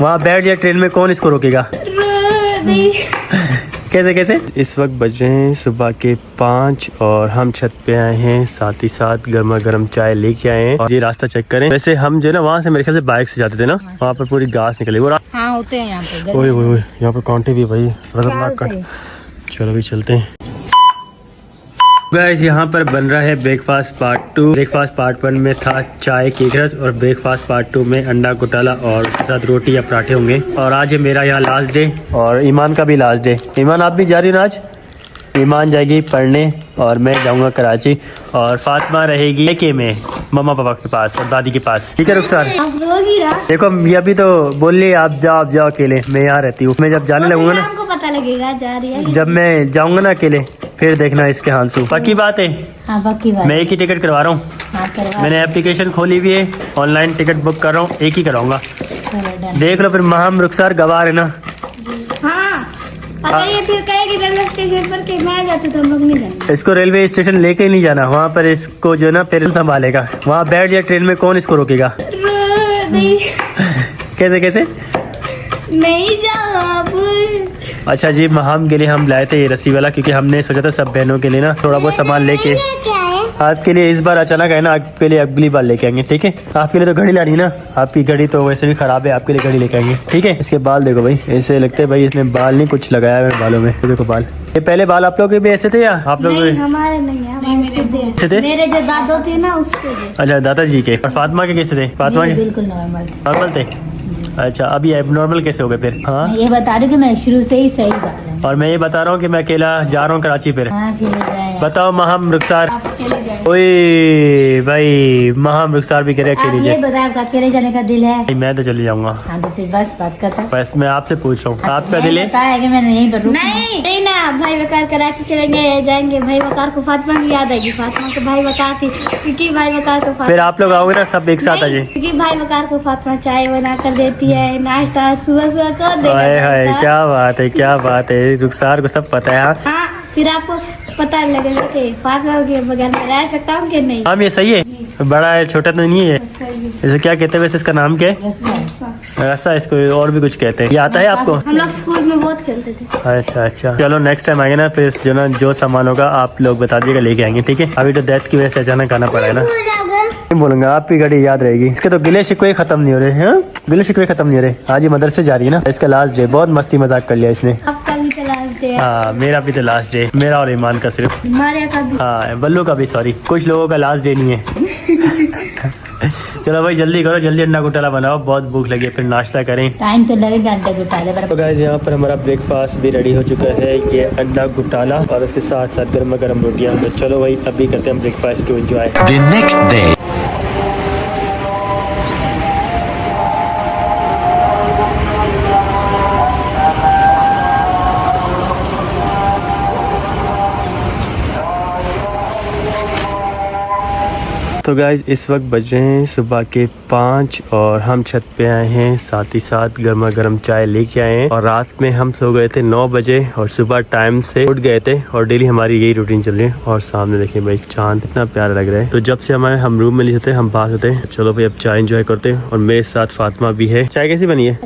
वहाँ बैठ जाए ट्रेन में, कौन इसको रोकेगा? कैसे कैसे? इस वक्त बज रहे हैं सुबह के 5 और हम छत पे आए हैं, साथ ही साथ गर्मा गर्म चाय लेके आए हैं। और ये रास्ता चेक करें। वैसे हम जो है ना वहाँ से मेरे ख्याल से बाइक से जाते थे ना, वहाँ पर पूरी घास निकली। वो हाँ होते हैं यहाँ पे। ओए ओए ओए, यहाँ पे कांटे भी भाई, खतरनाक कांटे। चलो भी चलते हैं। गाइस यहाँ पर बन रहा है ब्रेकफास्ट पार्ट 2। ब्रेकफास्ट पार्ट 1 में था चाय केक रस और ब्रेकफास्ट पार्ट 2 में अंडा घोटाला और उसके साथ रोटी या पराठे होंगे। और आज है मेरा यहाँ लास्ट डे और ईमान का भी लास्ट डे। ईमान आप भी जा रही हो ना आज? ईमान जाएगी पढ़ने और मैं जाऊँगा कराची और फातिमा रहेगी एके में मम्मा पापा के पास और दादी के पास। ठीक है रुखसार? देखो ये अभी तो बोल रही आप जाओ अकेले, मैं यहाँ रहती हूँ। मैं जब जाने लगूंगा ना आपको पता लगेगा जा रही है। जब मैं जाऊंगा ना अकेले फिर देखना इसके हांसू। पक्की बात है? हाँ पक्की बात। मैं एक ही टिकट करवा रहा हूँ। हाँ, मैंने एप्लीकेशन खोली भी है, ऑनलाइन टिकट बुक कर रहा हूँ, एक ही कराऊंगा। देख लो फिर महाम रुखसार गवाह है ना। हाँ अगर ये फिर कहेगी रेलवे स्टेशन पर कि मैं जाती तो हम लोग नहीं जाएंगे। इसको रेलवे स्टेशन लेके ही नहीं जाना, वहाँ पर इसको जो है ना पेरेंट संभालेगा। वहाँ बैठ जाए ट्रेन में, कौन इसको रोकेगा? कैसे कैसे? नहीं जाओ। अच्छा जी, महाम के लिए हम लाए थे ये रस्सी वाला, क्योंकि हमने सोचा था सब बहनों के लिए ना थोड़ा बहुत सामान लेके। आपके लिए इस बार अचानक है ना, आपके लिए अगली बार लेके आएंगे। ठीक है? आपके लिए तो घड़ी लानी ना, आपकी घड़ी तो वैसे भी खराब है, आपके लिए घड़ी लेके आएंगे। ठीक है? इसके बाल देखो भाई, ऐसे लगते हैं भाई इसने बाल नहीं कुछ लगाया है बालों में। देखो बाल, ये पहले बाल आप लोग के भी ऐसे थे या आप लोग? हमारे नहीं, ऐसे थे। मेरे जो दादो थे ना उसके। अच्छा दादाजी के। और फातिमा के कैसे थे? फातिमा के बिल्कुल नॉर्मल थे। अच्छा अभी एबनॉर्मल कैसे हो गए फिर? हाँ ये बता रही हूँ कि मैं शुरू से ही सही जा रहा हूँ। और मैं ये बता रहा हूँ कि मैं अकेला जा रहा हूँ कराची फिर। हाँ, बताओ महाम रुखसार। आप अकेले जाएंगे। ओए भाई महाम रुखसार भी करे अकेले आप ये बताए आपका अकेले जाने का दिल है? मैं तो चले जाऊंगा। हाँ तो फिर बस बात करता है। बस मैं आपसे पूछ रहा हूँ, आपका दिल है? है कि मैं यहीं पर नहीं ना, भाई वकार कराची चलेंगे जाएंगे। भाई वकार को फातिमा की याद आएगी, फातिमा को भाई वकार की, क्योंकि भाई वकार को फिर आप लोग आओगे ना सब एक साथ आ जाए। क्योंकि भाई वकार को फातिमा चाय बना कर देती है, नाश्ता सुबह सुबह कर देती है। क्या बात है, क्या बात है, रुखसार को सब पता है। हाँ फिर आपको पता लगेगा कि फातिमा के बगैर में रह सकता हूँ कि नहीं। हाँ ये सही है, बड़ा है छोटा तो नहीं है। इसे क्या कहते हैं वैसे, इसका नाम क्या है? रस्सा। इसको और भी कुछ कहते हैं, ये आता है आपको? हम लोग स्कूल में बहुत खेलते थे। अच्छा अच्छा, चलो नेक्स्ट टाइम आएंगे ना फिर जो ना जो सामान होगा आप लोग बता दीजिएगा, लेके आएंगे। ठीक है? अभी तो डेथ की वजह से अचानक आना पड़ा है ना। नहीं बोलूंगा, आपकी घड़ी याद रहेगी। इसके तो गिले शिकवे खत्म नहीं हो रहे हैं, गिले शिकवे खत्म नहीं हो रहे। आज ये मदरसे जा रही है ना, इसका लास्ट डे। बहुत मस्ती मजाक कर लिया इसने। आपका भी तो लास्ट डे है। हाँ मेरा भी तो लास्ट डे, मेरा और ईमान का सिर्फ। हमारे का भी। हाँ बल्लू का भी, सॉरी कुछ लोगों का लास्ट डे नहीं है। चलो भाई जल्दी करो, जल्दी अंडा घोटाला बनाओ, बहुत भूख लगी है, फिर नाश्ता करें। टाइम तो लगेगा अंडा घोटाले पर। तो गाइस यहाँ पर हमारा ब्रेकफास्ट भी रेडी हो चुका है, ये अंडा घोटाला और उसके साथ साथ गर्मा गर्म रोटियाँ। तो चलो भाई अभी करते हैं ब्रेकफास्ट को एंजॉय। The next day. तो गाइज इस वक्त बज रहे हैं सुबह के 5 और हम छत पे आए हैं, साथ ही साथ गर्मा गर्म चाय लेके आए हैं। और रात में हम सो गए थे 9 बजे और सुबह टाइम से उठ गए थे और डेली हमारी यही रूटीन चल रही है। और सामने देखिए भाई चांद इतना प्यारा लग रहा है। तो जब से हम रूम में नहीं सोते, हम बाहर सोते हैं। चलो भाई अब चाय एंजॉय करते हैं। और मेरे साथ फातिमा भी है। चाय कैसी बनी है?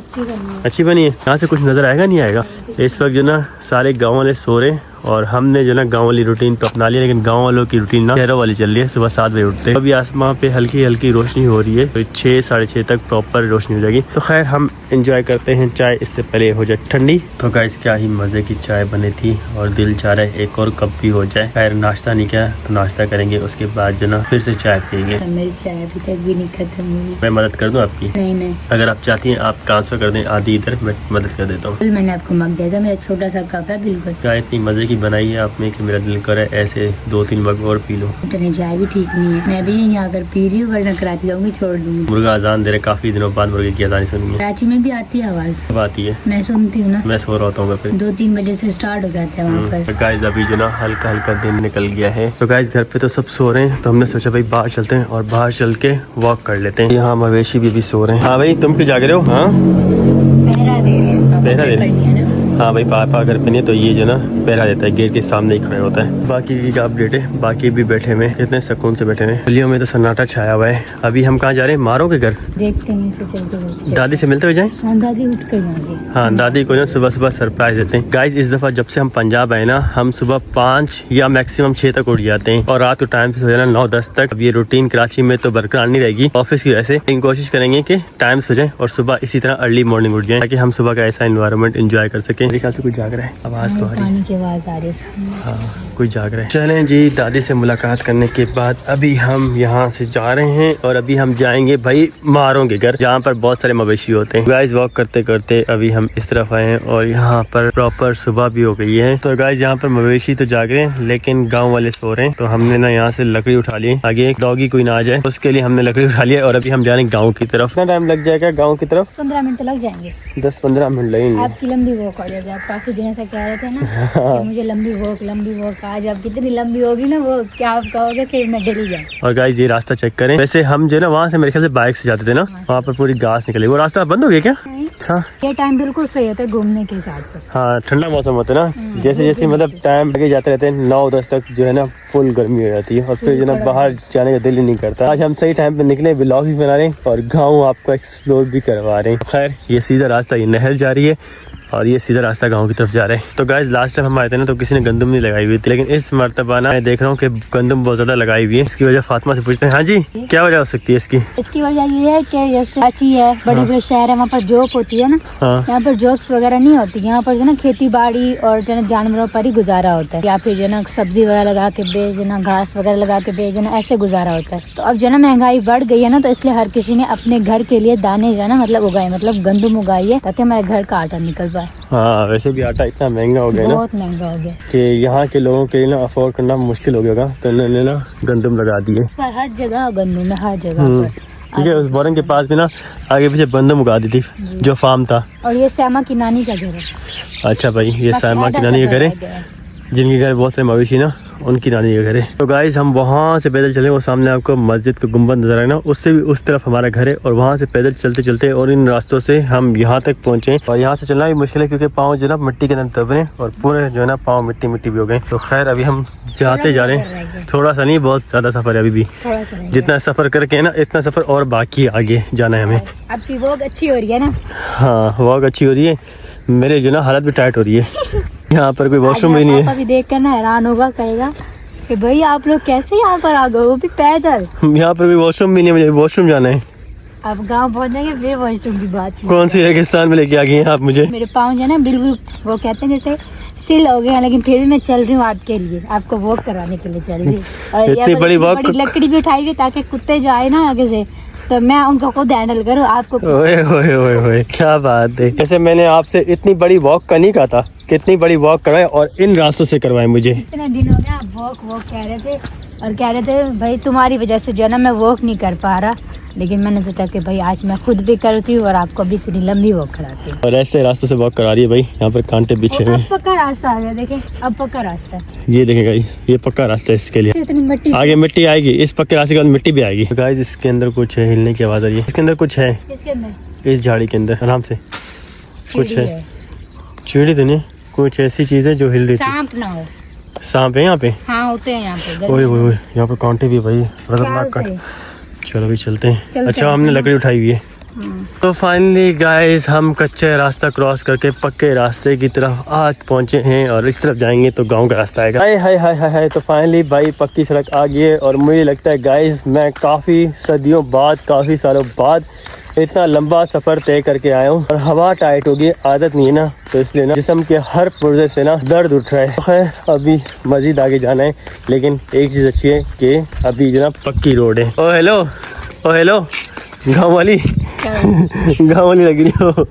अच्छी बनी है। यहाँ से कुछ नजर आएगा नहीं आएगा? इस वक्त जो ना सारे गाँव वाले सो रहे और हमने जो ना गांव वाली रूटीन तो अपना लिया, लेकिन गांव वालों की रूटीन ना शहरों वाली चल रही है। सुबह 7 बजे उठते हैं। अभी आसमान पे हल्की हल्की रोशनी हो रही है, तो 6 साढ़े 6 तक प्रॉपर रोशनी हो जाएगी। तो खैर हम एंजॉय करते हैं चाय, इससे पहले हो जाए ठंडी। तो गाइस क्या ही मजे की चाय बनी थी और दिल चाह रहा है एक और कप भी हो जाए। खैर नाश्ता नहीं किया तो नाश्ता करेंगे, उसके बाद जो ना फिर से चाय पियेंगे। मेरी चाय अभी तक भी नहीं खत्म हुई। मैं मदद कर दूं आपकी? नहीं अगर आप चाहती हैं आप ट्रांसफर कर दें आधी इधर, मैं मदद कर देता हूँ। मैंने आपको मग दिया था, मेरा छोटा सा कप है। बिल्कुल चाय इतनी मजे की बनाई है आपने कि मेरा दिल करे ऐसे 2-3 मग और पी लो। इतनी चाय भी ठीक नहीं है, मैं भी यहाँ आकर पी रही हूँ, वरना कराची जाऊंगी छोड़ दूंगी। मुर्गा अजान दे रहे, काफी दिनों बाद मुर्गे की अजान सुनी है। कराची में भी आती है आवाज? कब आती है? मैं सुनती हूँ ना। मैं सो रहा हूँ फिर 2-3 बजे से स्टार्ट हो जाते हैं वहाँ पर। गाइस अभी जो ना हल्का हल्का दिन निकल गया है। तो गाइस घर पे तो सब सो रहे हैं, तो हमने सोचा भाई बाहर चलते हैं और बाहर चल के वॉक कर लेते हैं। यहाँ मवेशी भी सो रहे हैं। हाँ भाई तुम क्यों जाग रहे हो? हाँ पहरा दे रहे हैं। पहरा दे रहे हैं। हाँ भाई, पापा घर पे नहीं तो ये जो ना पहरा देता है, गेट के सामने ही खड़ा होता है। बाकी की क्या अपडेट है, बाकी भी बैठे हुए कितने सुकून से बैठे हुए। गलियों में तो सन्नाटा छाया हुआ है। अभी हम कहाँ जा रहे हैं, मारो के घर, देखते हैं से चलते दादी से मिलते हुए जाएं। हाँ दादी उठ कर जाएंगे। हाँ, दादी को ना सुबह सुबह सरप्राइज देते हैं। गाइस इस दफा जब से हम पंजाब आए ना, हम सुबह 5 या मैक्सिमम 6 तक उठ जाते हैं और रात को टाइम से सो जाना 9-10 तक। अब ये रूटीन कराची में तो बरकरार नहीं रहेगी ऑफिस की वजह से, लेकिन कोशिश करेंगे कि टाइम से जाए और सुबह इसी तरह अर्ली मॉर्निंग उठ जाए ताकि हम सुबह का ऐसा एनवायरनमेंट एंजॉय कर सके। मेरे ख्याल से कुछ जाग रहा है, आवाज तो आ रही है, पानी की आवाज आ रही है। हाँ कोई जाग रहा है। चलें जी, दादी से मुलाकात करने के बाद अभी हम यहाँ से जा रहे हैं और अभी हम जाएंगे भाई मारों के घर, जहाँ पर बहुत सारे मवेशी होते हैं। गाइस वॉक करते करते अभी हम इस तरफ आए हैं और यहाँ पर प्रॉपर सुबह भी हो गई है। तो गाइस यहाँ पर मवेशी तो जाग रहे हैं लेकिन गाँव वाले सो रहे हैं, तो हमने ना यहाँ से लकड़ी उठा ली, आगे एक डॉगी कोई ना आ जाए उसके लिए हमने लकड़ी उठा लिया और अभी हम जा रहे हैं गाँव की तरफ। कितना टाइम लग जाएगा गाँव की तरफ? 15 मिनट लग जाएंगे। 10-15 मिनट लगेंगे। आपकी लंबी वॉक हो जाएगी। आप काफी दिन से कह रहे थे ना कि मुझे लंबी वॉक, आज आप कितनी लंबी होगी ना वो, क्या आप कहोगे कि मैं डेली जाऊँ। और गाइस ये रास्ता चेक करें। वैसे हम जो ना वहाँ से मेरे ख्याल से बाइक से जाते थे ना, वहाँ पर पूरी घास निकली। वो रास्ता बंद हो गया क्या? अच्छा, ये टाइम बिल्कुल सही होता है घूमने के हिसाब से। हाँ ठंडा मौसम होता है ना, जैसे जैसे मतलब टाइम आगे जाते रहते हैं 9-10 तक जो है ना फुल गर्मी हो जाती है और फिर जो ना बाहर जाने का दिल ही नहीं करता। आज हम सही टाइम पे निकले, व्लॉग भी बना रहे हैं और गाँव आपको एक्सप्लोर भी करवा रहे हैं। खैर ये सीधा रास्ता, ये नहर जा रही है और ये सीधा रास्ता गांव की तरफ जा रहा है। तो गाइस लास्ट टाइम हम आए थे ना तो किसी ने गंदम नहीं लगाई हुई थी, लेकिन इस मर्तबा ना मैं देख रहा हूँ कि गंदम बहुत ज्यादा लगाई हुई है। इसकी वजह फातिमा से पूछते हैं। हाँ जी, क्या वजह हो सकती है इसकी? इसकी वजह ये है कि जैसे कराची है, बड़े बड़े शहर है, वहाँ पर जॉब होती है ना, हाँ यहाँ पर जॉब्स वगैरह नहीं होती। यहाँ पर जो ना खेती बाड़ी और जो ना जानवरों पर ही गुजारा होता है, या फिर जो ना सब्जी वगैरह लगा के बेचना, घास वगैरह लगा के बेचना, ऐसे गुजारा होता है। तो अब जो ना महंगाई बढ़ गई है ना, तो इसलिए हर किसी ने अपने घर के लिए दाने जो है ना मतलब उगाए, मतलब गंदम उगाई है ताकि हमारे घर का आटा निकल पाए। हाँ वैसे भी आटा इतना महंगा हो गया ना, बहुत महंगा हो गया कि यहाँ के लोगों के लिए ना अफोर्ड करना मुश्किल हो गया होगा, तो इन्होंने ना गंदम लगा दिए। इस पर हर जगह गंदम है, हर जगह पर। ठीक है, उस बोरंग के पास भी ना आगे पीछे गंदम उगा दी थी जो फार्म था। और ये सैमा की नानी का घर है। अच्छा भाई, ये सैमा की नानी का घर है, जिनके घर बहुत सारे मवेशी ना, उनकी नानी का घर है। तो गाइस हम वहाँ से पैदल चले, वो सामने आपको मस्जिद का गुम्बद नजर आए ना, उससे भी उस तरफ हमारा घर है और वहाँ से पैदल चलते चलते और इन रास्तों से हम यहाँ तक पहुँचे। और यहाँ से चलना भी मुश्किल है क्योंकि पाँव जो है ना मिट्टी के अंदर दब रहे हैं और पूरे जो है ना पाँव मिट्टी मिट्टी भी हो गए। तो खैर अभी हम जाते जा रहे हैं, थोड़ा सा नहीं बहुत ज्यादा सफर है अभी भी। जितना सफर करके है ना इतना सफर और बाकी आगे जाना है हमें। आपकी वॉक अच्छी हो रही है ना? हाँ वॉक अच्छी हो रही है, मेरे जो ना हालत भी टाइट हो रही है। यहाँ पर कोई वॉशरूम भी नहीं है। अभी देख कर ना हैरान होगा, कहेगा कि भाई आप लोग कैसे यहाँ पर आ गए, वो भी पैदल। यहाँ पर कोई वॉशरूम भी नहीं है, मुझे वॉशरूम जाना है। अब गांव पहुँच जाएंगे फिर वॉशरूम की बात। कौन सी रेगिस्तान में लेके आ गई हैं आप मुझे? मेरे पाँव जो है ना बिल्कुल वो कहते हैं जैसे सिल हो गए हैं, लेकिन फिर भी मैं चल रही हूँ आपके लिए, आपको वॉक कराने के लिए चल रही हूँ। और इतनी बड़ी वॉक, बड़ी लकड़ी भी उठाई हुई ताकि कुत्ते जो आए ना आगे से तो मैं उनको खुद हैंडल करूँ आपको। ओए ओए ओए ओए क्या बात है। जैसे मैंने आपसे इतनी बड़ी वॉक का नहीं कहा था, कितनी बड़ी वॉक करवाए और इन रास्तों से करवाए मुझे। इतने दिन हो गए आप वॉक कह रहे थे और कह रहे थे भाई तुम्हारी वजह से जो है ना मैं वॉक नहीं कर पा रहा, लेकिन मैंने सोचा कि भाई आज मैं खुद भी करती हूँ और आपको भी इतनी लंबी वॉक कराती हूँ। और ऐसे रास्तों से वॉक करा रही है भाई, यहाँ पर कांटे बिछे हुए। अब पक्का रास्ता आ गया, देखें अब पक्का रास्ता है। ये देखें गाइस, ये पक्का रास्ता है इसके लिए। इतनी मिट्टी, आगे मिट्टी आएगी, इस पक्के रास्ते के बाद मिट्टी भी आएगी। तो गाइस इसके अंदर कुछ है, हिलने की आवाज आ रही है। इसके अंदर कुछ है, इसके अंदर इस झाड़ी के अंदर आराम से कुछ सीढ़ी है। चीड़ी तो नहीं, कुछ ऐसी चीज है जो हिल रही थी। सांप ना हो। सांप है यहाँ पे? हाँ होते हैं यहाँ पे। ओए ओए ओए, यहाँ पे कांटे भी भाई, खतरनाक कांटे। चलो भी चलते हैं। अच्छा हमने लकड़ी उठाई हुई है। तो फाइनली गाइस हम कच्चे रास्ता क्रॉस करके पक्के रास्ते की तरफ आज पहुंचे हैं और इस तरफ जाएंगे तो गांव का रास्ता आएगा। हाय हाय हाय हाय हाय। तो फाइनली भाई पक्की सड़क आ गई है और मुझे लगता है गाइस मैं काफ़ी सदियों बाद, काफ़ी सालों बाद इतना लंबा सफ़र तय करके आया हूँ और हवा टाइट हो गई, आदत नहीं है ना, तो इसलिए ना जिस्म के हर पुर्जे से ना दर्द उठ रहा है। तो खैर अभी मज़ीद आगे जाना है, लेकिन एक चीज़ अच्छी है कि अभी जो ना पक्की रोड है। ओ हेलो, ओ हेलो गाँव वाली, गाँव वाली लग रही हो।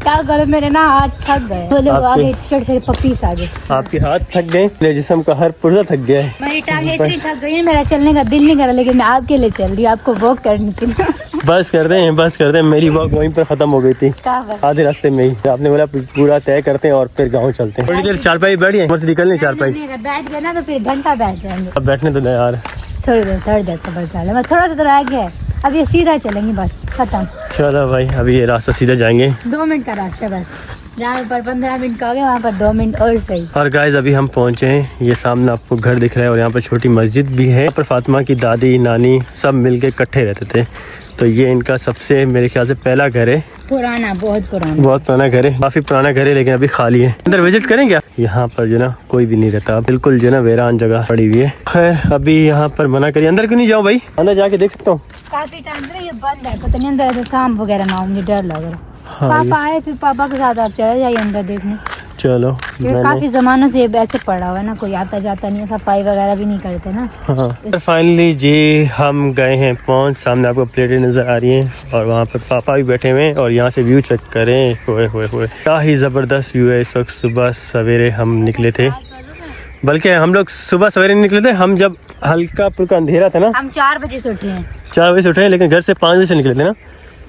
क्या करो, मेरे ना हाथ थक गए, बोले वो आगे छोटे छोटे पपीस आ गए। आपके हाथ थक गए, मेरे जिस्म का हर पुर्जा थक गया है। मेरी टांगे इतनी थक गई है, मेरा चलने का दिल नहीं कर रहा, लेकिन मैं आपके लिए चल रही हूँ, आपको वॉक करनी थी ना। बस करते हैं, बस करते हैं। मेरी वॉक वहीं पर खत्म हो गई थी, आधे रास्ते में ही। आपने बोला पूरा तय करते हैं और फिर गाँव चलते हैं। थोड़ी देर चारपाई बैठ गए, बस निकल नहीं चारपाई। बैठ गए ना तो फिर घंटा बैठ जाएंगे। अब बैठने तो नहीं यार, थोड़ी देर तो बस डाले, मैं थोड़ा सा तो रह गया, अब ये सीधा चलेंगे बस, खत्म। चलो भाई अभी ये रास्ता सीधा जाएंगे। 2 मिनट का रास्ता है बस। जहाँ पर 15 मिनट का हो गया वहाँ पर 2 मिनट और सही। और गाइज अभी हम पहुंचे हैं, ये सामने आपको घर दिख रहा है और यहाँ पर छोटी मस्जिद भी है। यहाँ पर फातिमा की दादी नानी सब मिलके इकट्ठे रहते थे। तो ये इनका सबसे मेरे ख्याल से पहला घर है। पुराना, बहुत पुराना घर है, काफी पुराना घर है, लेकिन अभी खाली है। अंदर विजिट करें क्या? यहाँ पर जो ना कोई भी नहीं रहता, बिल्कुल जो ना वीरान जगह पड़ी हुई है। खैर अभी यहाँ पर मना करिए, अंदर क्यों नहीं जाऊँ भाई? अंदर जाके देख सकता हूँ? काफी टाइम से ये बंद है, पता नहीं अंदर ऐसे सांप वगैरह ना होंगे, डर लग रहा। हाँ, पापा आए फिर पापा के साथ आप चले जाइए अंदर देखने। चलो। काफी जमानों से ये ऐसे पड़ा हुआ है ना, कोई आता जाता नहीं, सफाई वगैरह भी नहीं करते ना। हाँ फाइनली जी हम गए हैं पहुंच। सामने आपको प्लेटें नजर आ रही हैं और वहाँ पर पापा भी बैठे हुए हैं और यहाँ से व्यू चेक करें। होए क्या ही जबरदस्त व्यू है। इस वक्त सुबह सवेरे हम निकले थे, बल्कि हम लोग सुबह सवेरे निकले थे। हम जब हल्का फुल्का अंधेरा था ना, हम 4 बजे से उठे हैं। 4 बजे से उठे हैं, लेकिन घर से 5 बजे से निकले थे ना।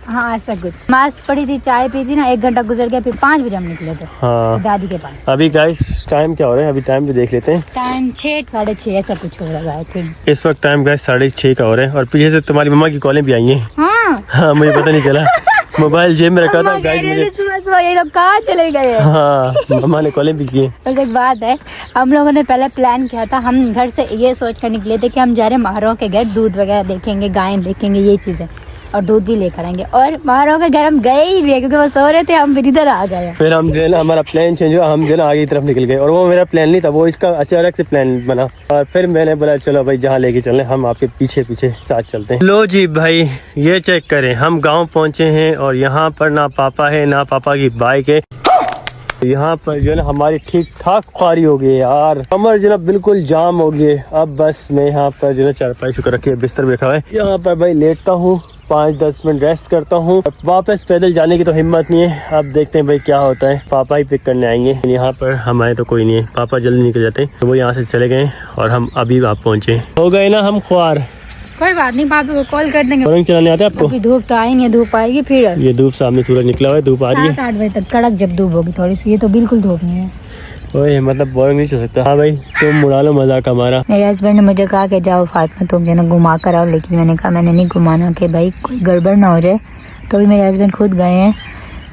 हाँ ऐसा कुछ। मास्क पड़ी थी, चाय पी थी ना, 1 घंटा गुजर गया, फिर 5 बजे हम निकले थे। हाँ दादी के पास। अभी गाइस टाइम क्या हो रहा है? अभी टाइम भी देख लेते हैं। टाइम 6 साढ़े 6 ऐसा कुछ हो रहा है फिर। इस वक्त टाइम गाइस 6:30 का हो रहा है और पीछे से तुम्हारी मम्मा की कॉलें भी आई हैं। हाँ मुझे पता नहीं चला, मोबाइल जेब में रखा था गाइस। मुझे सुबह ये लोग कहाँ चले गए? हाँ मम्मा ने कॉलें भी की। बस एक बात है, हम लोगों ने पहले प्लान किया था, हम घर से ये सोच कर निकले थे कि हम जा रहे हैं महारों के घर, दूध वगैरह देखेंगे, गायें देखेंगे, ये चीजें, और दूध भी लेकर आएंगे। और महारों के घर हम गए ही नहीं, क्योंकि वो सो रहे थे, हम फिर इधर आ गए। फिर हम जो है ना, हमारा प्लान चेंज हुआ, हम जो है ना आगे की तरफ निकल गए और वो मेरा प्लान नहीं था, वो इसका अचानक से प्लान बना। और फिर मैंने बोला चलो भाई जहाँ लेके चलने हम आपके पीछे पीछे साथ चलते हैं। लो जी भाई ये चेक करें, हम गाँव पहुँचे हैं और यहाँ पर ना पापा है ना पापा की बाइक है। यहाँ पर जो है ना हमारी ठीक ठाक ख्वारी हो गई यार, कमर जो ना बिल्कुल जाम हो गई। अब बस मैं यहाँ पर जो है चारपाई शुक्र रखे बिस्तर बैठा हुआ है, यहाँ पर भाई लेटता हूँ, 5-10 मिनट रेस्ट करता हूँ। वापस पैदल जाने की तो हिम्मत नहीं है। अब देखते हैं भाई क्या होता है, पापा ही पिक करने आएंगे। यहाँ पर हमारे तो कोई नहीं है, पापा जल्दी निकल जाते हैं, तो वो यहाँ से चले गए और हम अभी वहाँ पहुँचे। हो गए ना हम ख्वार। कोई बात नहीं, पापा को कॉल कर देंगे। बोरिंग चलाने आते हैं आपको? अभी धूप तो आई नहीं है, धूप आएगी फिर। ये धूप सामने सूरज निकला हुआ है, धूप आ रही है 7-8 बजे तक कड़क जब धूप होगी थोड़ी सी, ये तो बिल्कुल धूप नहीं है। ओए मतलब बोरिंग नहीं चल सकता। हाँ भाई तुम उड़ा लो मजाक हमारा। मेरे हस्बैंड ने मुझे कहा कि जाओ फातिमा तुम जो ना घुमा कर आओ, लेकिन मैंने कहा मैंने नहीं घुमाना, कि भाई कोई गड़बड़ ना हो जाए। तो भी मेरे हस्बैंड खुद गए हैं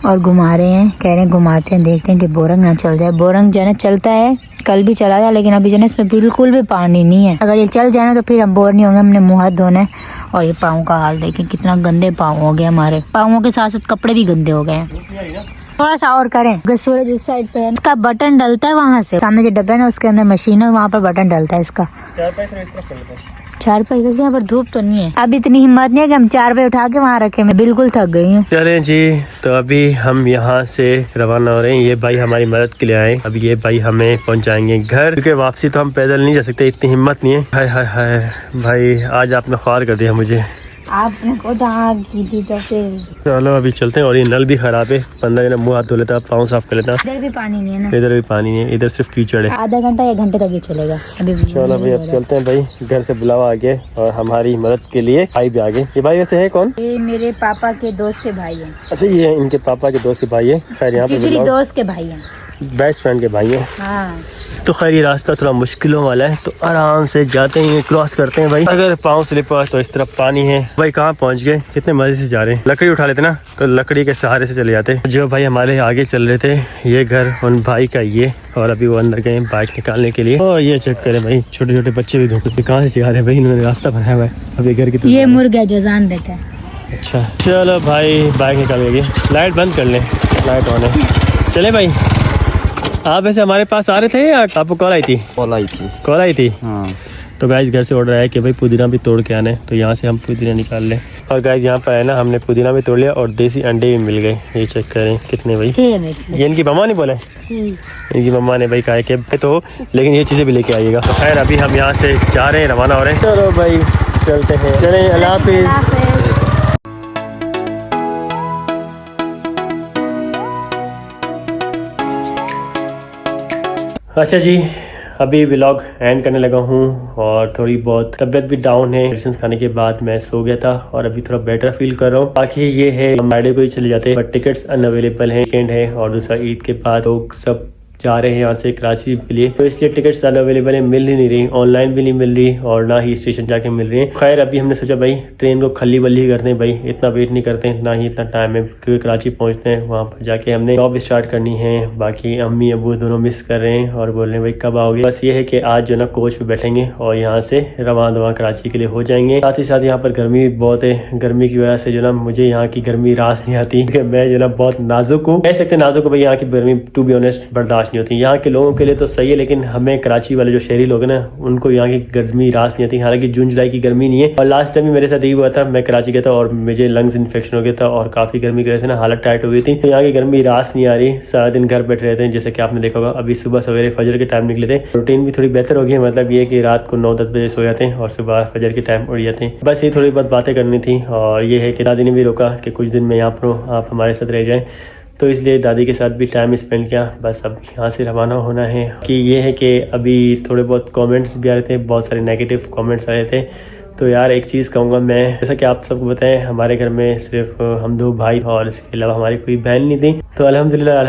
और घुमा रहे हैं, कह रहे हैं घुमाते हैं, देखते हैं कि बोरंग ना चल जाए। बोरंग जो है ना चलता है, कल भी चला जाए, लेकिन अभी जो है इसमें बिल्कुल भी पानी नहीं है। अगर ये चल जाए ना तो फिर हम बोर नहीं होंगे। हमने मुँह हाथ धोना है। और ये पाँव का हाल देखें, कितना गंदे पाँव हो गए हमारे। पाँवों के साथ साथ कपड़े भी गंदे हो गए हैं। थोड़ा सा और करें, अगर सूरज इस साइड पे है, इसका बटन डलता है वहाँ से, सामने जो डब्बा है ना उसके अंदर मशीन है, वहाँ पर बटन डलता है इसका। 4 पैसे वैसे यहाँ पर धूप तो नहीं है। अब इतनी हिम्मत नहीं है कि हम 4 बजे उठा के वहाँ रखे। मैं बिल्कुल थक गई हूँ। चले जी, तो अभी हम यहाँ से रवाना हो रहे हैं। ये भाई हमारी मदद के लिए आए। अब ये भाई हमें पहुँचाएंगे घर, क्योंकि वापसी तो हम पैदल नहीं जा सकते, इतनी हिम्मत नहीं है। हाय हाय हाय भाई आज आपने ख्वार कर दिया मुझे। आपने खुद आग की थी तो फिर चलो अभी चलते हैं। और ये नल भी खराब है, 15 दिन मुँह हाथ धो लेता, पाँव साफ कर लेता। इधर भी पानी नहीं है ना, इधर भी पानी नहीं है, इधर सिर्फ कीचड़ है। आधा घंटा 1 घंटे तक ये चलेगा। अभी चलो भाई अब चलते हैं भाई, घर से बुलावा आ गया और हमारी मदद के लिए भाई भी आ गए। ये भाई वैसे है कौन? ये मेरे पापा के दोस्त के भाई हैं। अच्छा ये इनके पापा के दोस्त के भाई है। खैर यहाँ पे दोस्त के भाई हैं, बेस्ट फ्रेंड के भाई है। हाँ। तो खैर ये रास्ता थोड़ा मुश्किलों वाला है, तो आराम से जाते हैं, क्रॉस करते हैं भाई। अगर पाँव स्लिप हुआ तो इस तरफ पानी है। भाई कहाँ पहुँच गए, कितने मजे से जा रहे हैं। लकड़ी उठा लेते ना तो लकड़ी के सहारे से चले जाते। जो भाई हमारे आगे चल रहे थे, ये घर उन भाई का ये, और अभी वो अंदर गए बाइक निकालने के लिए। और ये चेक करें भाई, छोटे छोटे बच्चे भी धूप कहाँ से जा रहे हैं भाई, इन्होंने रास्ता बनाया हुआ है। अभी घर की ये मुर्गा जो जान देता है। अच्छा चलो भाई बाइक निकाल गई, लाइट बंद कर लें, लाइट ऑन है। चले भाई, आप वैसे हमारे पास आ रहे थे या आपको कॉल आई थी? कॉल आई थी। हाँ। तो गाइस घर से ऑर्डर आया कि भाई पुदीना भी तोड़ के आना है, तो यहाँ से हम पुदीना निकाल लें। और गाइस यहाँ पर है ना, हमने पुदीना भी तोड़ लिया और देसी अंडे भी मिल गए। ये चेक करें कितने भाई। ये इनकी मम्मा ने बोला, इनकी मम्मा ने भाई कहा कि तो लेकिन ये चीज़ें भी लेके आइएगा। तो खैर अभी हम यहाँ से जा रहे हैं, रवाना हो रहे हैं। चलो भाई चलते हैं, चलें, अल्लाह हाफिज़। अच्छा जी, अभी व्लॉग एंड करने लगा हूँ और थोड़ी बहुत तबीयत भी डाउन है। मेडिसिन खाने के बाद मैं सो गया था और अभी थोड़ा बेटर फील कर रहा हूँ। बाकी ये है, हम फ्राइडे को ही चले जाते हैं, बट टिकट्स अनअवेलेबल हैं, वीकेंड है और दूसरा ईद के बाद लोग सब जा रहे हैं यहाँ से कराची के लिए, तो इसलिए टिकट्स अवेलेबल है, मिल ही नहीं रही, ऑनलाइन भी नहीं मिल रही और ना ही स्टेशन जाके मिल रही है। खैर अभी हमने सोचा भाई ट्रेन को खली बल्ली करते हैं, भाई इतना वेट नहीं करते, ना ही इतना टाइम है, क्योंकि कराची पहुँचते हैं, वहाँ पर जाके हमने जॉब स्टार्ट करनी है। बाकी अम्मी अबू दोनों मिस कर रहे हैं और बोल रहे हैं भाई कब आओगे। बस ये है कि आज जो ना कोच पे बैठेंगे और यहाँ से रवाना कराची के लिए हो जाएंगे। साथ ही साथ यहाँ पर गर्मी भी बहुत है, गर्मी की वजह से जो ना मुझे यहाँ की गर्मी रास नहीं आती, क्योंकि मैं जो ना बहुत नाजुक हूँ, कह सकते नाजुक हूँ भाई। यहाँ की गर्मी टू बी ऑनेस्ट बर्दाश्त नहीं होती, यहाँ के लोगों के लिए तो सही है, लेकिन हमें कराची वाले जो शहरी लोग हैं ना उनको यहाँ की गर्मी रास नहीं आती। हालांकि जून जुलाई की गर्मी नहीं है। और लास्ट टाइम भी मेरे साथ यही हुआ था, मैं कराची गया था और मुझे लंग्स इन्फेक्शन हो गया था और काफ़ी गर्मी की वजह से ना हालत टाइट हो गई थी। तो यहाँ की गर्मी रास नहीं आ रही, सारा दिन घर बैठे रहते हैं, जैसे कि आपने देखा होगा। अभी सुबह सवेरे फजर के टाइम निकले थे, रूटीन भी थोड़ी बेहतर हो गई है, मतलब ये कि रात को 9-10 बजे सो जाते हैं और सुबह फजर के टाइम उठ जाते हैं। बस ये थोड़ी बहुत बातें करनी थी और ये है कि दादी ने भी रोका कि कुछ दिन मैं यहाँ पर हूँ, आप हमारे साथ रह जाएँ, तो इसलिए दादी के साथ भी टाइम स्पेंड किया। बस अब यहाँ से रवाना होना है। कि ये है कि अभी थोड़े बहुत कमेंट्स भी आ रहे थे, बहुत सारे नेगेटिव कमेंट्स आ रहे थे। तो यार एक चीज़ कहूँगा मैं, जैसा कि आप सबको बताएं, हमारे घर में सिर्फ हम 2 भाई और इसके अलावा हमारी कोई बहन नहीं थी। तो अल्हम्दुलिल्लाह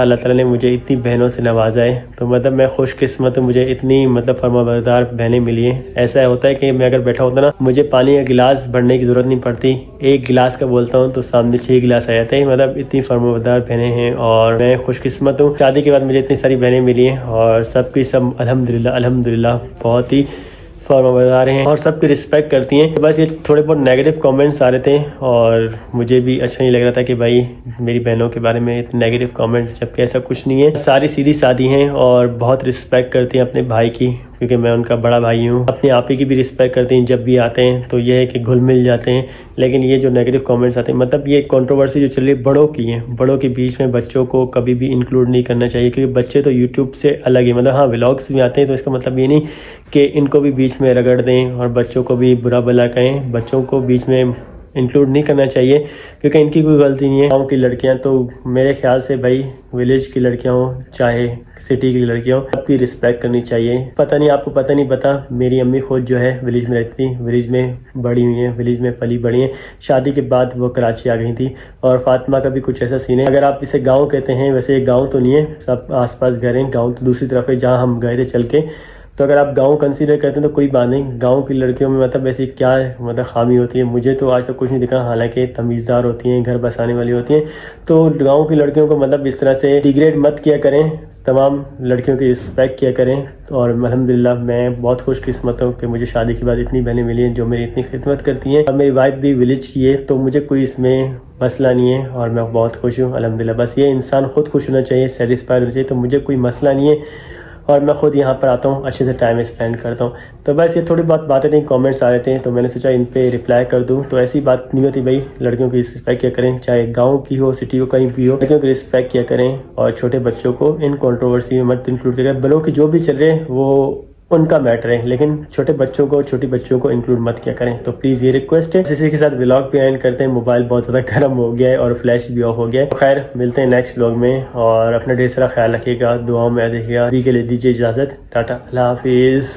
अल्लाह ताला ने मुझे इतनी बहनों से नवाजा है। तो मतलब मैं खुशकिस्मत हूँ, मुझे इतनी मतलब फरमाबरदार बहनें मिली हैं। ऐसा होता है कि मैं अगर बैठा होता ना, मुझे पानी का गिलास भरने की ज़रूरत नहीं पड़ती, एक गिलास का बोलता हूँ तो सामने 6 गिलास आ जाते हैं। मतलब इतनी फरमाबरदार बहनें हैं और मैं खुशकिस्मत हूँ। शादी के बाद मुझे इतनी सारी बहनें मिली हैं और सबकी सब अल्हम्दुलिल्लाह बहुत ही फॉर्मदार हैं और सबकी रिस्पेक्ट करती हैं। तो बस ये थोड़े बहुत नेगेटिव कमेंट्स आ रहे थे और मुझे भी अच्छा नहीं लग रहा था कि भाई मेरी बहनों के बारे में इतने नेगेटिव कमेंट्स, जबकि ऐसा कुछ नहीं है। सारी सीधी सादी हैं और बहुत रिस्पेक्ट करती हैं अपने भाई की, क्योंकि मैं उनका बड़ा भाई हूँ। अपने आप ही की भी रिस्पेक्ट करती हैं, जब भी आते हैं तो ये है कि घुल मिल जाते हैं। लेकिन ये जो नेगेटिव कमेंट्स आते हैं, मतलब ये कंट्रोवर्सी जो चल रही है बड़ों की है, बड़ों के बीच में बच्चों को कभी भी इंक्लूड नहीं करना चाहिए, क्योंकि बच्चे तो यूट्यूब से अलग है। मतलब हाँ व्लॉग्स भी आते हैं, तो इसका मतलब ये नहीं कि इनको भी बीच में रगड़ दें और बच्चों को भी बुरा भला कहें। बच्चों को बीच में इंक्लूड नहीं करना चाहिए, क्योंकि इनकी कोई गलती नहीं है। गाँव की लड़कियां तो मेरे ख्याल से भाई विलेज की लड़कियां हो चाहे सिटी की लड़कियां हो, सबकी रिस्पेक्ट करनी चाहिए। पता नहीं आपको पता नहीं पता, मेरी अम्मी खुद जो है विलेज में रहती थी, विलेज में बड़ी हुई हैं, विलेज में पली बड़ी हैं। शादी के बाद वो कराची आ गई थी और फातिमा का भी कुछ ऐसा सीन है। अगर आप इसे गाँव कहते हैं, वैसे ये गाँव तो नहीं है, सब आस पास घर हैं। गाँव तो दूसरी तरफ है जहाँ हम गए थे चल के। तो अगर आप गांव कंसीडर करते हैं तो कोई बात नहीं। गांव की लड़कियों में मतलब ऐसी क्या मतलब खामी होती है, मुझे तो आज तक कुछ नहीं दिखा। हालांकि तमीज़दार होती हैं, घर बसाने वाली होती हैं। तो गांव की लड़कियों को मतलब इस तरह से डिग्रेड मत किया करें, तमाम लड़कियों की रिस्पेक्ट किया करें। और अल्हम्दुलिल्लाह मैं बहुत खुशकिस्मत हूँ कि मुझे शादी के बाद इतनी बहनें मिली हैं जो मेरी इतनी खिदमत करती हैं। और मेरी वाइफ भी विलेज की है, तो मुझे कोई इसमें मसला नहीं है और मैं बहुत खुश हूँ अल्हम्दुलिल्लाह। बस ये इंसान खुद खुश होना चाहिए, सेटिस्फाइड होना चाहिए, तो मुझे कोई मसला नहीं है और मैं खुद यहाँ पर आता हूँ, अच्छे से टाइम स्पेंड करता हूँ। तो बस ये थोड़ी बहुत बातें थी, कमेंट्स आ रहे थे, तो मैंने सोचा इन पे रिप्लाई कर दूँ। तो ऐसी बात नहीं होती भाई, लड़कियों की रिस्पेक्ट किया करें, चाहे गांव की हो सिटी हो कहीं भी हो, लड़कियों की रिस्पेक्ट किया करें और छोटे बच्चों को इन कंट्रोवर्सी में मत इंक्लूड करें। बड़ों की जो भी चल रहे वो उनका मैटर है, लेकिन छोटे बच्चों को छोटी बच्चियों को इंक्लूड मत किया करें। तो प्लीज़ ये रिक्वेस्ट है। इसी के साथ व्लॉग भी एंड करते हैं। मोबाइल बहुत ज़्यादा गर्म हो गया है और फ्लैश भी ऑफ हो गया है। तो खैर मिलते हैं नेक्स्ट व्लॉग में और अपना ढेर सारा ख्याल रखिएगा, दुआओं में याद रखिएगा। अभी के लिए दीजिए इजाज़त, टाटा, अल्लाह हाफिज़।